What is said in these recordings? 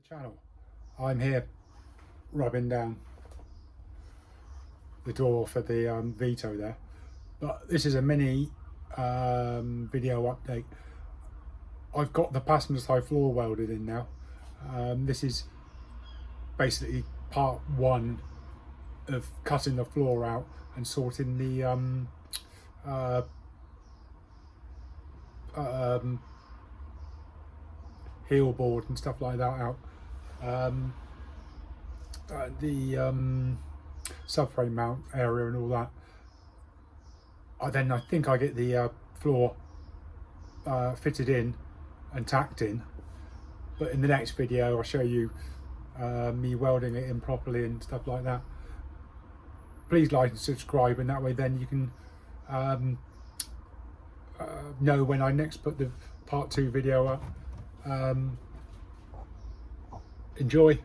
channel. I'm here rubbing down the door for the Vito there, but this is a mini video update. I've got the passenger side floor welded in now. This is basically part one of cutting the floor out and sorting the heel board and stuff like that out. The subframe mount area and all that. I think I get the floor fitted in and tacked in, but in the next video I'll show you me welding it in properly and stuff like that. Please like and subscribe, and that way then you can know when I next put the part 2 video up. Enjoy.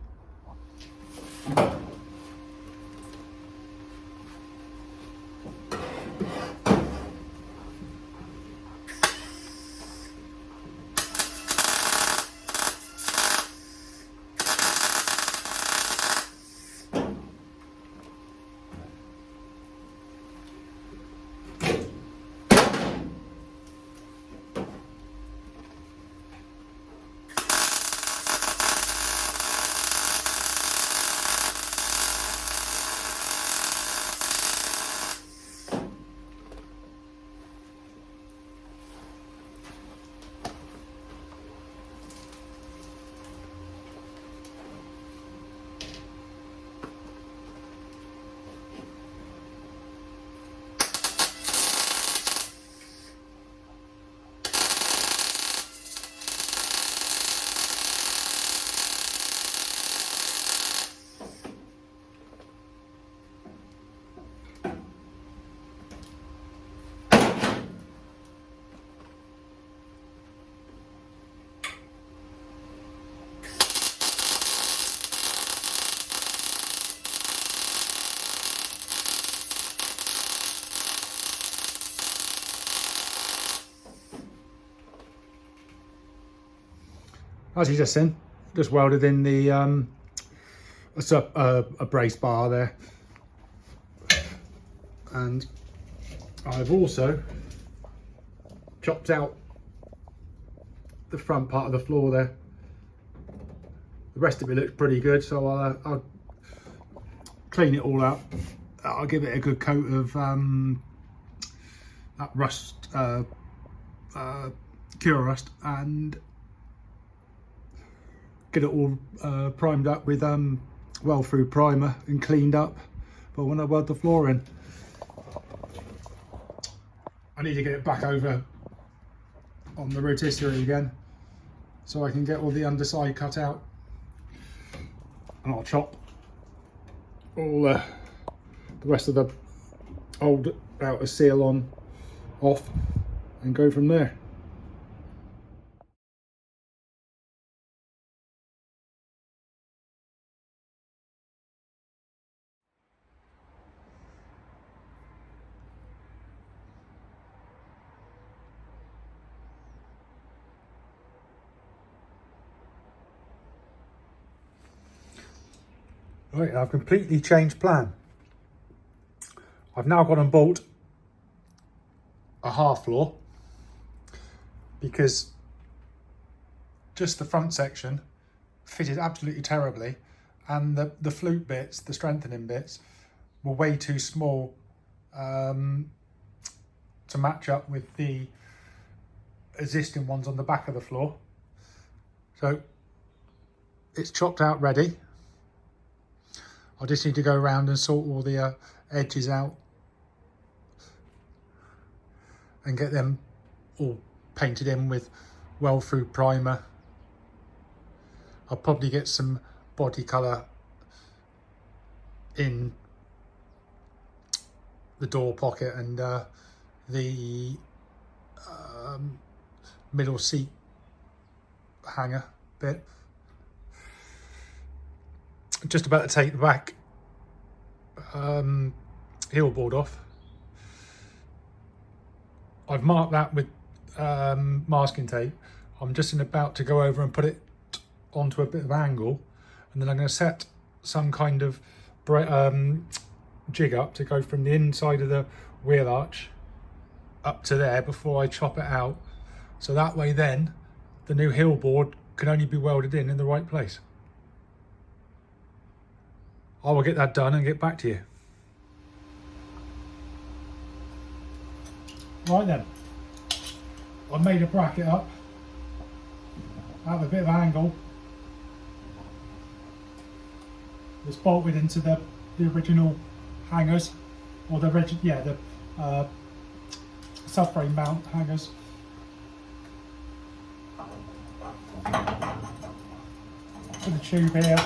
As you just seen, just welded in the it's a brace bar there, and I've also chopped out the front part of the floor there. The rest of it looks pretty good, so I'll clean it all up. I'll give it a good coat of that rust, cure rust, and get it all primed up with weld through primer and cleaned up for when I weld the floor in. I need to get it back over on the rotisserie again so I can get all the underside cut out, and I'll chop all the rest of the old outer seal on off and go from there. Right, I've completely changed plan. I've now gone and bought a half floor because just the front section fitted absolutely terribly, and the flute bits, the strengthening bits, were way too small to match up with the existing ones on the back of the floor. So it's chopped out ready. I just need to go around and sort all the edges out and get them all painted in with weld through primer. I'll probably get some body colour in the door pocket and the middle seat hanger bit. Just about to take the back heel board off. I've marked that with masking tape. I'm just about to go over and put it onto a bit of angle, and then I'm going to set some kind of jig up to go from the inside of the wheel arch up to there before I chop it out. So that way then the new heel board can only be welded in the right place. I will get that done and get back to you. Right then, I made a bracket up out of a bit of angle. It's bolted into the original hangers, or the subframe mount hangers. Put the tube here.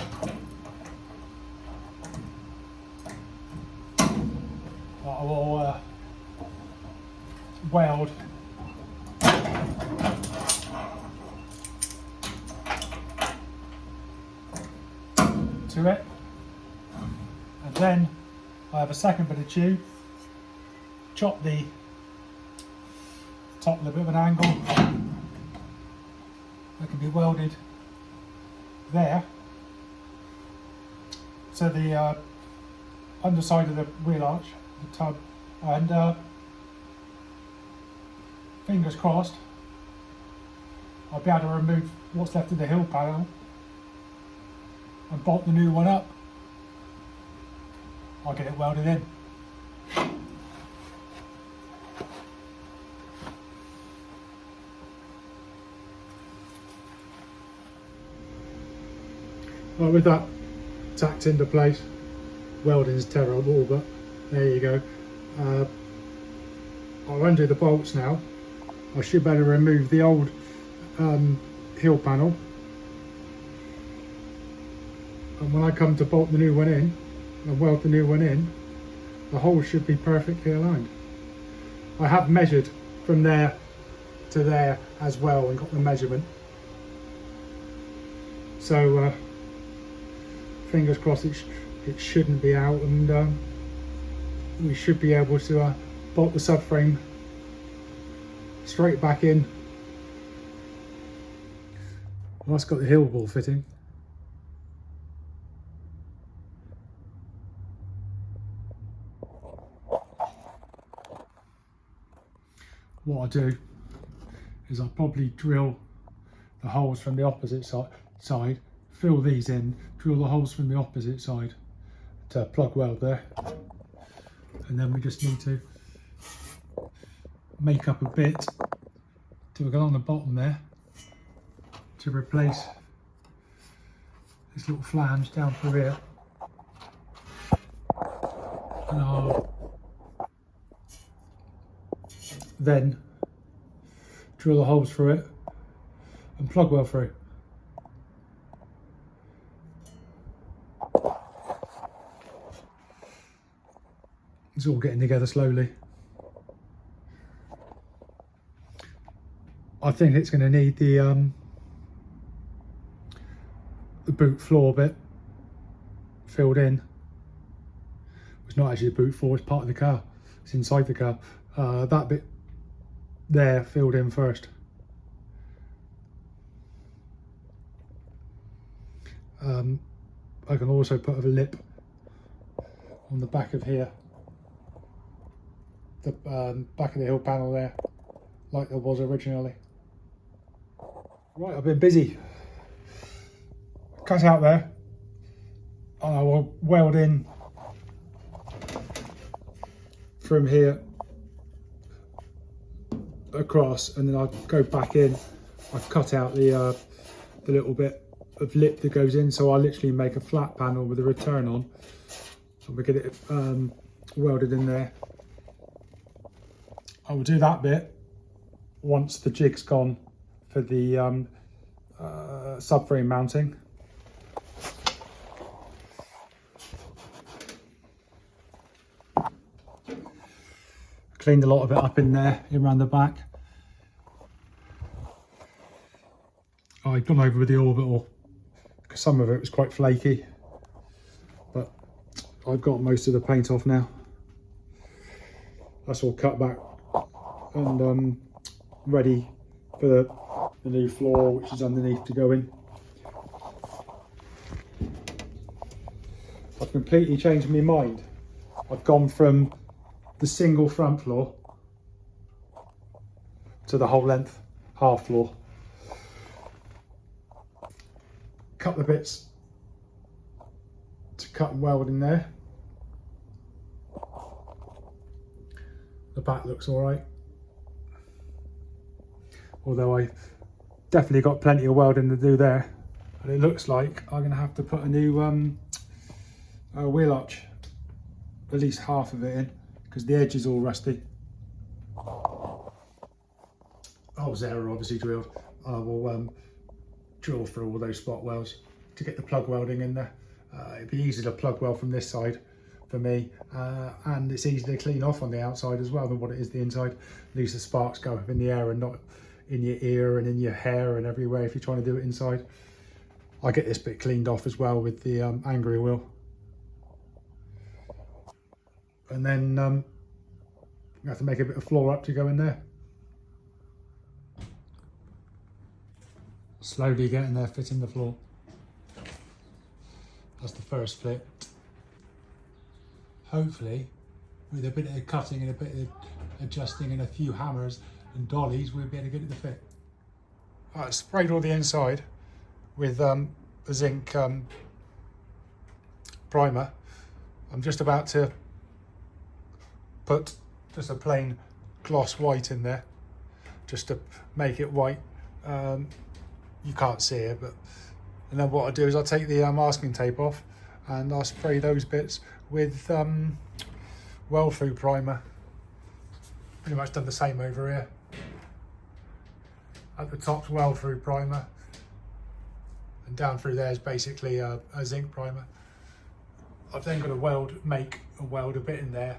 I will weld to it, and then I have a second bit of tube, chop the top with a bit of an angle that can be welded there to the underside of the wheel arch, the tub, and fingers crossed I'll be able to remove what's left of the hill panel and bolt the new one up. I'll get it welded in. Well, with that tacked into place, welding is terrible, but there you go. I'll undo the bolts now. I should better remove the old heel panel, and when I come to bolt the new one in and weld the new one in, the holes should be perfectly aligned. I have measured from there to there as well and got the measurement, so fingers crossed it shouldn't be out, and we should be able to bolt the subframe straight back in. Well, that's got the heel ball fitting. What I'll do is I'll probably drill the holes from the opposite side, fill these in, drill the holes from the opposite side to plug weld there, and then we just need to make up a bit to go on the bottom there to replace this little flange down through here, and I'll then drill the holes through it and plug weld through. It's all getting together slowly. I think it's going to need the boot floor bit filled in. It's not actually the boot floor, it's part of the car. It's inside the car. That bit there filled in first. I can also put a lip on the back of here, the back of the hill panel there, like there was originally. Right, I've been busy. Cut out there, and I will weld in from here across, and then I'll go back in. I've cut out the little bit of lip that goes in, so I literally make a flat panel with a return on, and we get it welded in there. I will do that bit once the jig's gone for the subframe mounting. Cleaned a lot of it up in there, around the back. I'd gone over with the orbital because some of it was quite flaky, but I've got most of the paint off now. That's all cut back and ready for the new floor, which is underneath, to go in. I've completely changed my mind. I've gone from the single front floor to the whole length half floor. Couple of bits to cut and weld in there. The back looks all right, although I definitely got plenty of welding to do there. And it looks like I'm going to have to put a new wheel arch, at least half of it in, because the edge is all rusty. Holes there are obviously drilled. I will drill through all those spot welds to get the plug welding in there. It'd be easy to plug weld from this side for me, and it's easy to clean off on the outside as well than what it is the inside. At least the sparks go up in the air and not in your ear and in your hair and everywhere if you're trying to do it inside. I get this bit cleaned off as well with the angry wheel. And then you have to make a bit of floor up to go in there. Slowly getting there, fitting the floor. That's the first flip. Hopefully, with a bit of cutting and a bit of adjusting and a few hammers and dollies, we'll be able to get it to fit. I sprayed all the inside with a zinc primer. I'm just about to put just a plain gloss white in there, just to make it white. You can't see it, but and then what I'll do is I'll take the masking tape off and I'll spray those bits with weld through primer. Pretty much done the same over here. At the top's weld through primer, and down through there is basically a zinc primer. I've then got to make a bit in there,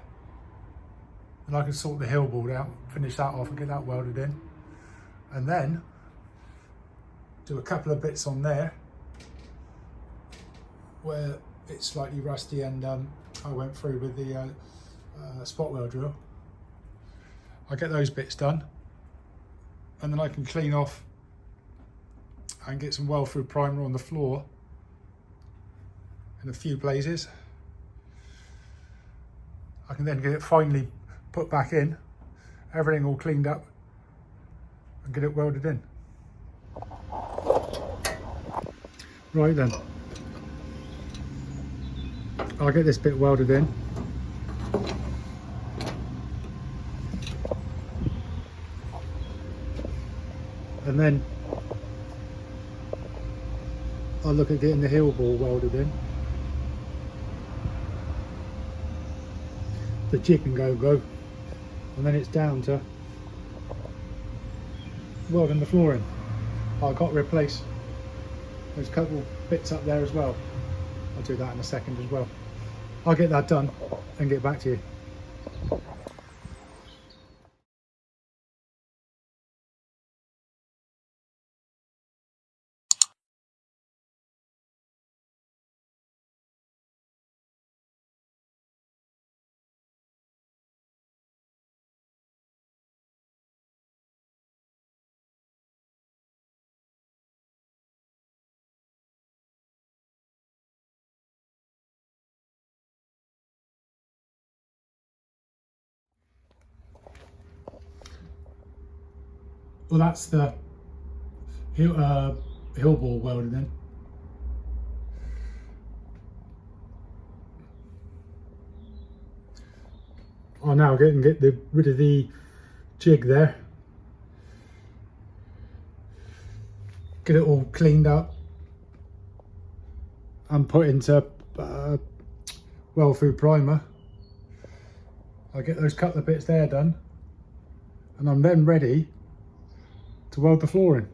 and I can sort the hill board out, finish that off and get that welded in, and then do a couple of bits on there where it's slightly rusty and I went through with the spot weld drill. I get those bits done and then I can clean off and get some weld through primer on the floor in a few places. I can then get it finally put back in, everything all cleaned up, and get it welded in. Right then, I'll get this bit welded in. And then I'll look at getting the heel ball welded in. The jig can go, and then it's down to welding the floor in. I've got to replace those couple bits up there as well. I'll do that in a second as well. I'll get that done and get back to you. Well, that's the hill ball welded in. I'll now get rid of the jig there. Get it all cleaned up and put into weld through primer. I'll get those couple of bits there done, and I'm then ready to weld the floor in.